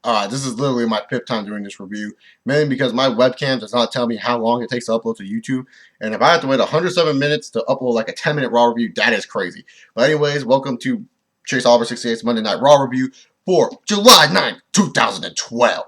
This is literally my fifth time doing this review, mainly because my webcam does not tell me how long it takes to upload to YouTube. And if I have to wait 107 minutes to upload like a 10-minute Raw review, that is crazy. But anyways, welcome to Chase Oliver 68's Monday Night Raw review for July 9th, 2012.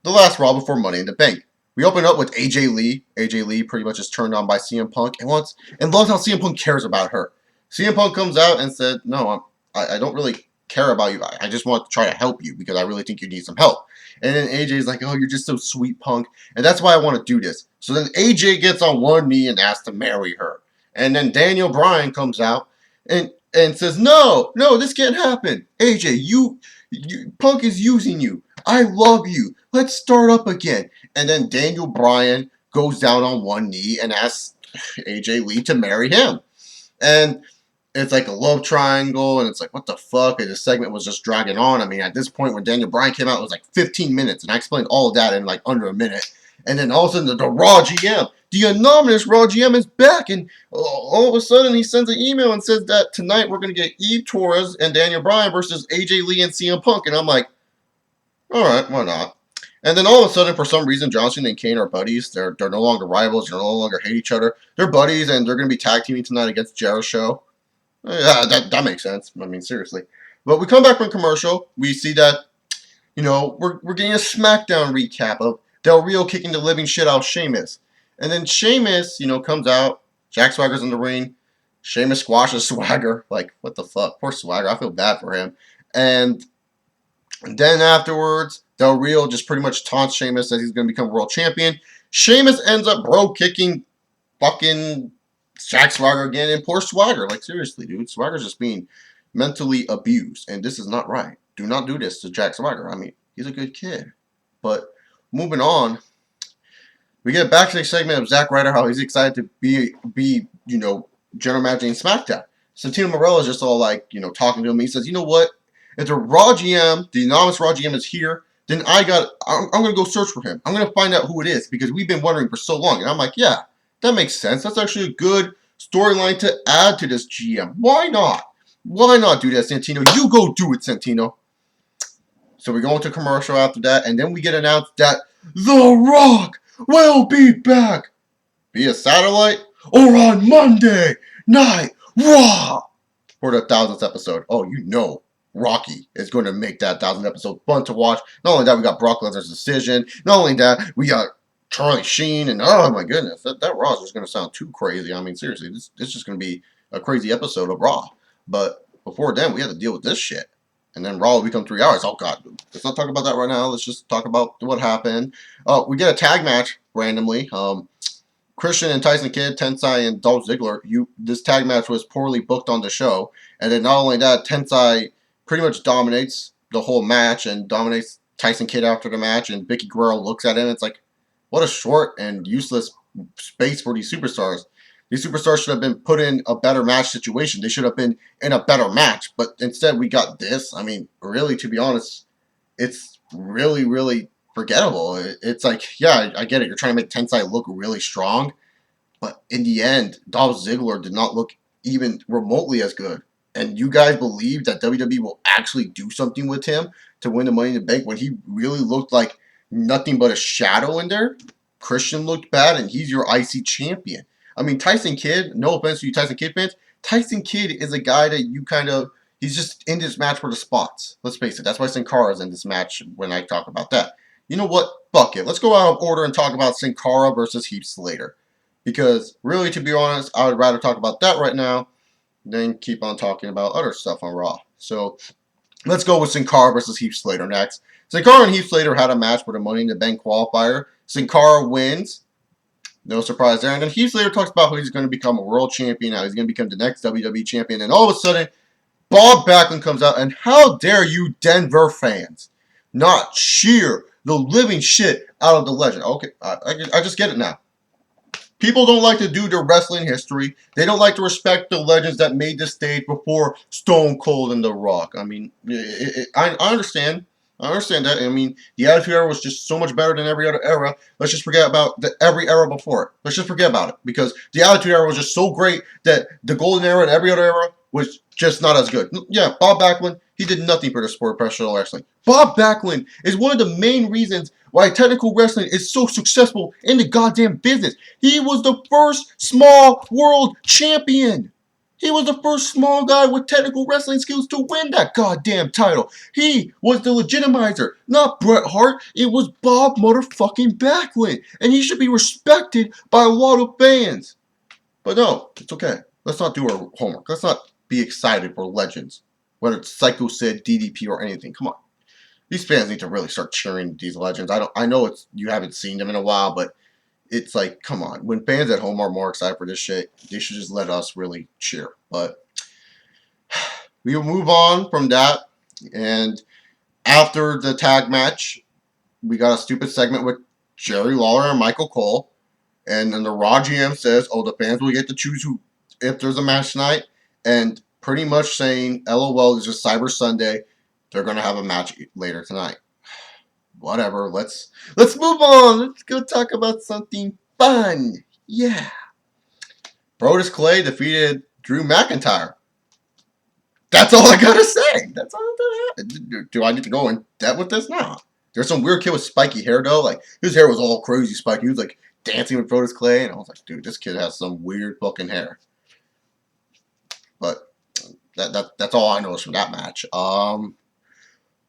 The last Raw before Money in the Bank. We open up with AJ Lee. AJ Lee pretty much is turned on by CM Punk and loves how CM Punk cares about her. CM Punk comes out and said, "No, I don't really care about you. I just want to try to help you because I really think you need some help." And then AJ's like, "Oh, you're just so sweet, Punk, and that's why I want to do this." So then AJ gets on one knee and asks to marry her. And then Daniel Bryan comes out and says, "No, this can't happen. AJ, you Punk is using you. I love you. Let's start up again." And then Daniel Bryan goes down on one knee and asks AJ Lee to marry him. And it's like a love triangle, and it's like, what the fuck? And the segment was just dragging on. I mean, at this point, when Daniel Bryan came out, it was like 15 minutes, and I explained all of that in like under a minute. And then all of a sudden, the Raw GM, the anonymous Raw GM is back, and all of a sudden, he sends an email and says that tonight we're going to get Eve Torres and Daniel Bryan versus AJ Lee and CM Punk. And I'm like, all right, why not? And then all of a sudden, for some reason, Johnson and Kane are buddies. They're no longer rivals. They no longer hate each other. They're buddies, and they're going to be tag teaming tonight against Jericho. Yeah, that makes sense. I mean, seriously. But we come back from commercial. We see that, we're getting a SmackDown recap of Del Rio kicking the living shit out of Sheamus. And then Sheamus, comes out. Jack Swagger's in the ring. Sheamus squashes Swagger. Like, what the fuck? Poor Swagger. I feel bad for him. And then afterwards, Del Rio just pretty much taunts Sheamus that he's going to become world champion. Sheamus ends up bro kicking fucking Jack Swagger again, and poor Swagger. Like, seriously, dude. Swagger's just being mentally abused, and this is not right. Do not do this to Jack Swagger. I mean, he's a good kid. But moving on, we get a backstage segment of Zack Ryder, how he's excited to be general manager in SmackDown. Santino Marella is just all like, talking to him. He says, "You know what? If the Raw GM, the anonymous Raw GM is here, then I'm going to go search for him. I'm going to find out who it is because we've been wondering for so long." And I'm like, yeah, that makes sense. That's actually a good storyline to add to this GM. Why not? Why not do that, Santino? You go do it, Santino. So we go into commercial after that, and then we get announced that The Rock will be back via satellite or on Monday Night Raw for the 1000th episode. Oh, Rocky is going to make that 1000th episode fun to watch. Not only that, we got Brock Lesnar's decision. Not only that, we got Charlie Sheen, and oh my goodness, that Raw is just going to sound too crazy. I mean, seriously, this is just going to be a crazy episode of Raw. But before then, we had to deal with this shit. And then Raw will become 3 hours. Oh, God. Let's not talk about that right now. Let's just talk about what happened. We get a tag match randomly. Christian and Tyson Kidd, Tensai, and Dolph Ziggler. This tag match was poorly booked on the show. And then not only that, Tensai pretty much dominates the whole match and dominates Tyson Kidd after the match. And Vicky Guerrero looks at him. It's like, what a short and useless space for these superstars. These superstars should have been put in a better match situation. They should have been in a better match. But instead, we got this. I mean, really, to be honest, it's really, really forgettable. It's like, yeah, I get it. You're trying to make Tensai look really strong. But in the end, Dolph Ziggler did not look even remotely as good. And you guys believe that WWE will actually do something with him to win the Money in the Bank when he really looked like nothing but a shadow in there? Christian looked bad, and he's your IC champion. I mean, Tyson Kidd, no offense to you Tyson Kidd fans, Tyson Kidd is a guy that he's just in this match for the spots. Let's face it, that's why Sin Cara is in this match when I talk about that. You know what? Fuck it. Let's go out of order and talk about Sin Cara versus Heath Slater. Because, really, to be honest, I would rather talk about that right now than keep on talking about other stuff on Raw. So, let's go with Sin Cara versus Heath Slater next. Sin Cara and Heath Slater had a match for the Money in the Bank qualifier. Sin Cara wins. No surprise there. And then Heath Slater talks about how he's going to become a world champion, how he's going to become the next WWE champion. And all of a sudden, Bob Backlund comes out, and how dare you Denver fans not cheer the living shit out of the legend. Okay, I just get it now. People don't like to do their wrestling history. They don't like to respect the legends that made the stage before Stone Cold and The Rock. I mean, I understand. I understand that. I mean, the Attitude Era was just so much better than every other era. Let's just forget about every era before it. Let's just forget about it. Because the Attitude Era was just so great that the Golden Era and every other era was just not as good. Yeah, Bob Backlund, he did nothing for the sport of professional wrestling. Bob Backlund is one of the main reasons why technical wrestling is so successful in the goddamn business. He was the first small world champion. He was the first small guy with technical wrestling skills to win that goddamn title. He was the legitimizer, not Bret Hart. It was Bob motherfucking Backlund. And he should be respected by a lot of fans. But no, it's okay. Let's not do our homework. Let's not be excited for legends. Whether it's Psycho Sid, DDP, or anything. Come on. These fans need to really start cheering these legends. I know it's you haven't seen them in a while, but it's like, come on. When fans at home are more excited for this shit, they should just let us really cheer. But we will move on from that. And after the tag match, we got a stupid segment with Jerry Lawler and Michael Cole. And then the Raw GM says, oh, the fans will get to choose who if there's a match tonight. And pretty much saying, LOL, it's just Cyber Sunday. They're going to have a match later tonight. Whatever. Let's move on. Let's go talk about something fun. Yeah. Brodus Clay defeated Drew McIntyre. That's all I gotta say. That's all do I need to go in depth with this? No. There's some weird kid with spiky hair though. Like his hair was all crazy spiky. He was like dancing with Brodus Clay, and I was like, dude, this kid has some weird fucking hair. But that's all I noticed from that match.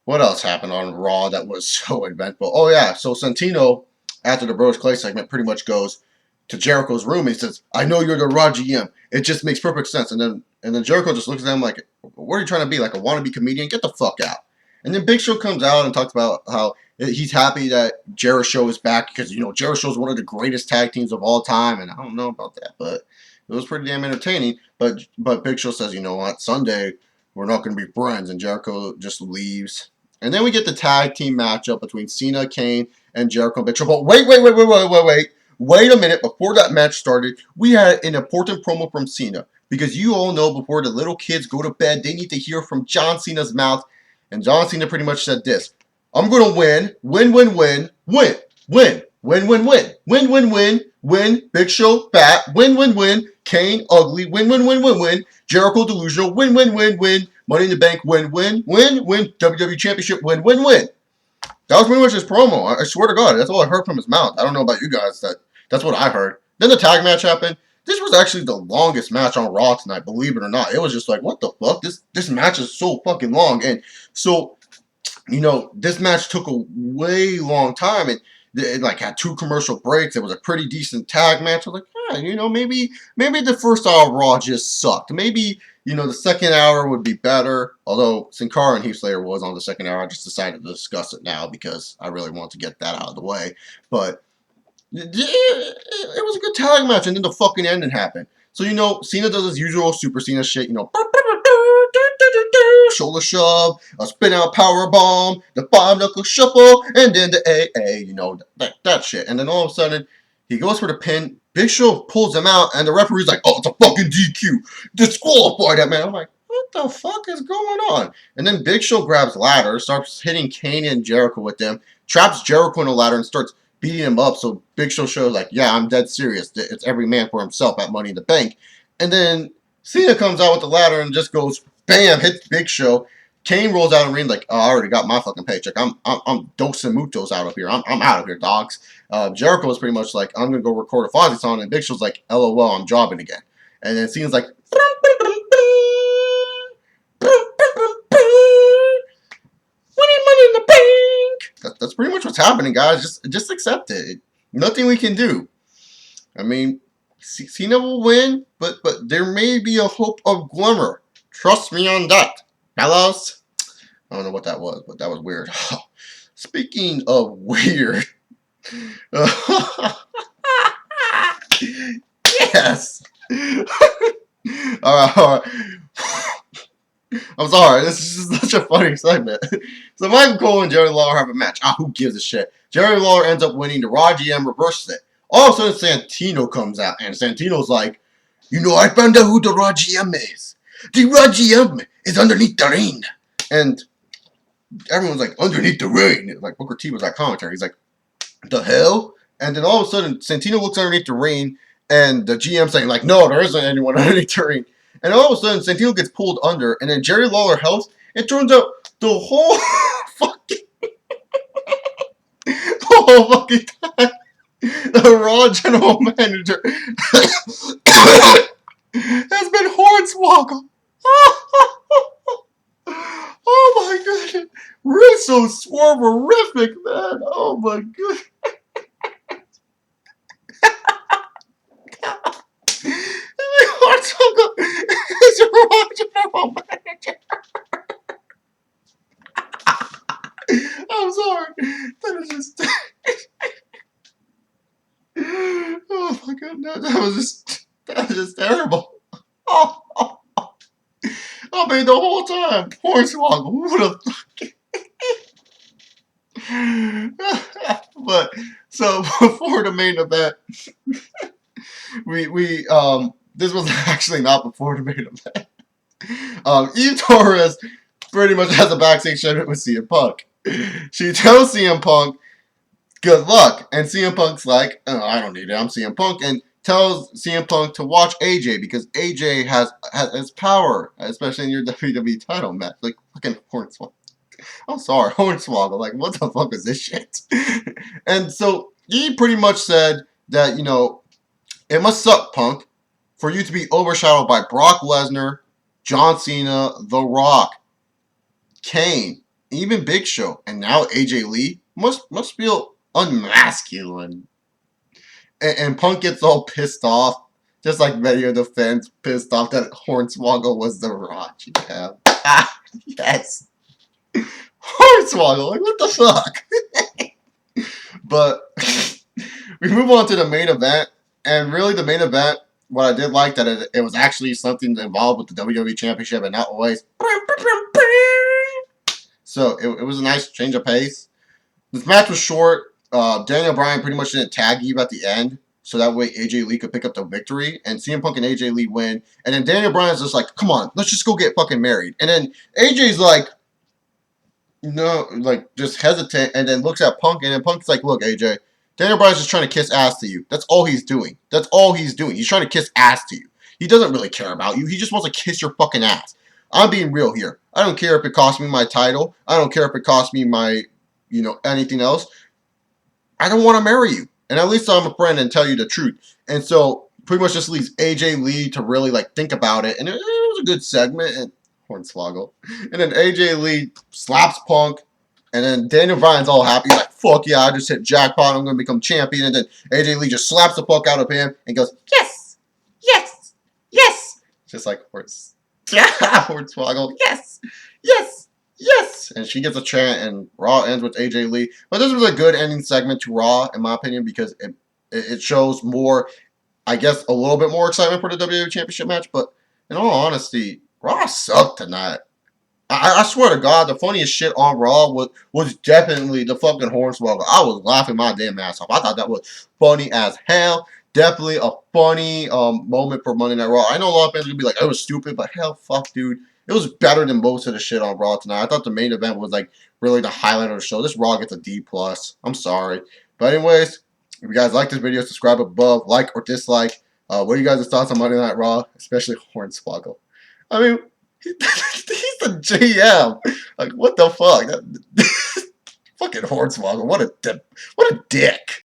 What else happened on Raw that was so eventful? Oh, yeah. So Santino, after the Brodus Clay segment, pretty much goes to Jericho's room. And he says, I know you're the Raw GM. It just makes perfect sense. And then Jericho just looks at him like, what are you trying to be? Like a wannabe comedian? Get the fuck out. And then Big Show comes out and talks about how he's happy that Jericho is back because, you know, Jericho is one of the greatest tag teams of all time. And I don't know about that, but it was pretty damn entertaining. But Big Show says, you know what? Sunday, we're not going to be friends. And Jericho just leaves. And then we get the tag team matchup between Cena, Kane, and Jericho and Big Show. But wait a minute. Before that match started, we had an important promo from Cena. Because you all know before the little kids go to bed, they need to hear from John Cena's mouth. And John Cena pretty much said this. I'm going to win. Big Show, fat, win. Kane, ugly, win. Jericho, delusional, win. Money in the Bank, win. WWE Championship, win. That was pretty much his promo. I swear to God, that's all I heard from his mouth. I don't know about you guys. That's what I heard. Then the tag match happened. This was actually the longest match on Raw tonight, believe it or not. It was just like, what the fuck? This match is so fucking long. And so, you know, this match took a way long time. And it like had 2 commercial breaks. It was a pretty decent tag match. I was like, you know, maybe the first hour of Raw just sucked. Maybe, you know, the second hour would be better. Although Sin Cara and Heath Slater was on the second hour. I just decided to discuss it now because I really want to get that out of the way. But it was a good tag match, and then the fucking ending happened. So, you know, Cena does his usual Super Cena shit, you know, shoulder shove, a spin out power bomb, the 5-knuckle shuffle, and then the AA, you know, that shit. And then all of a sudden, he goes for the pin. Big Show pulls him out, and the referee's like, oh, it's a fucking DQ. Disqualify that man. I'm like, what the fuck is going on? And then Big Show grabs ladder, starts hitting Kane and Jericho with them, traps Jericho in a ladder, and starts beating him up. So Big Show shows like, yeah, I'm dead serious. It's every man for himself at Money in the Bank. And then Cena comes out with the ladder and just goes, bam, hits Big Show. Kane rolls out of the ring like, oh, I already got my fucking paycheck. I'm Dos Mutos out of here. I'm out of here, dogs. Jericho was pretty much like, I'm gonna go record a Fozzy song, and Big Show's like, LOL, I'm jobbing again. And then Cena's like, Money in the Bank. That's pretty much what's happening, guys. Just accept it. Nothing we can do. I mean, Cena will win, but there may be a hope of glimmer. Trust me on that, fellas. I don't know what that was, but that was weird. Speaking of weird. Yes. All right. I'm sorry. This is just such a funny segment. So Michael Cole and Jerry Lawler have a match. Who gives a shit? Jerry Lawler ends up winning. The Raw GM reverses it. All of a sudden, Santino comes out, and Santino's like, you know, I found out who the Raw GM is. The Raw GM is underneath the ring. And everyone's like, underneath the ring. Like Booker T was like commentary. He's like, the hell? And then all of a sudden, Santino looks underneath the ring, and the GM saying like, no, there isn't anyone underneath the ring. and all of a sudden Santino gets pulled under, and then Jerry Lawler helps. It turns out the whole fucking the whole fucking time the Raw general manager has been Hornswoggle. Oh my god. Really so swerverific, man. Oh my god. Hornswoggle is a Raw general manager. I'm sorry. That is just oh my god, that was just terrible. Oh, oh, oh. I mean, the whole time, Hornswoggle would have. But so before the main event, we this was actually not before the main event. Eve Torres pretty much has a backstage segment with CM Punk. She tells CM Punk, "Good luck," and CM Punk's like, "Oh, I don't need it. I'm CM Punk," and tells CM Punk to watch AJ because AJ has power, especially in your WWE title match. Like fucking Hornswoggle. I'm sorry, Hornswoggle. Like, what the fuck is this shit? And so he pretty much said that, you know, it must suck, Punk, for you to be overshadowed by Brock Lesnar, John Cena, The Rock, Kane, even Big Show, and now AJ Lee must feel unmasculine. And Punk gets all pissed off, just like many of the fans pissed off that Hornswoggle was The Rock. Yeah. Ah, yes. Hornswoggle, like what the fuck? But we move on to the main event, and really the main event, what I did like that it was actually something involved with the WWE Championship and not always. So it was a nice change of pace. This match was short. Daniel Bryan pretty much didn't tag Eve at the end, so that way AJ Lee could pick up the victory, and CM Punk and AJ Lee win. And then Daniel Bryan's just like, "Come on, let's just go get fucking married." And then AJ's like, no, like just hesitant, and then looks at Punk, and then Punk's like, "Look, AJ, Daniel Bryan's just trying to kiss ass to you. That's all he's doing. That's all he's doing. He's trying to kiss ass to you. He doesn't really care about you. He just wants to kiss your fucking ass. I'm being real here. I don't care if it costs me my title. I don't care if it costs me my, you know, anything else. I don't want to marry you. And at least I'm a friend and tell you the truth." And so pretty much just leaves AJ Lee to really like think about it. And it was a good segment. And Hornswoggle. And then AJ Lee slaps Punk. And then Daniel Bryan's all happy. He's like, "Fuck yeah, I just hit jackpot. I'm going to become champion." And then AJ Lee just slaps the fuck out of him and goes, "Yes! Yes! Yes!" Just like Hornswoggle. "Yes! Yes! Yes!" And she gets a chant, and Raw ends with AJ Lee. But this was a good ending segment to Raw, in my opinion, because it shows more, I guess, a little bit more excitement for the WWE Championship match. But in all honesty, Raw sucked tonight. I swear to God, the funniest shit on Raw was definitely the fucking Hornswoggle. I was laughing my damn ass off. I thought that was funny as hell. Definitely a funny moment for Monday Night Raw. I know a lot of fans are going to be like, "It was stupid," but hell, fuck, dude. It was better than most of the shit on Raw tonight. I thought the main event was like really the highlight of the show. This Raw gets a D+. I'm sorry. But anyways, if you guys like this video, subscribe above, like or dislike. What are you guys' thoughts on Monday Night Raw, especially Hornswoggle? I mean, he's the GM. Like, what the fuck? Fucking Hornswoggle. What a dick.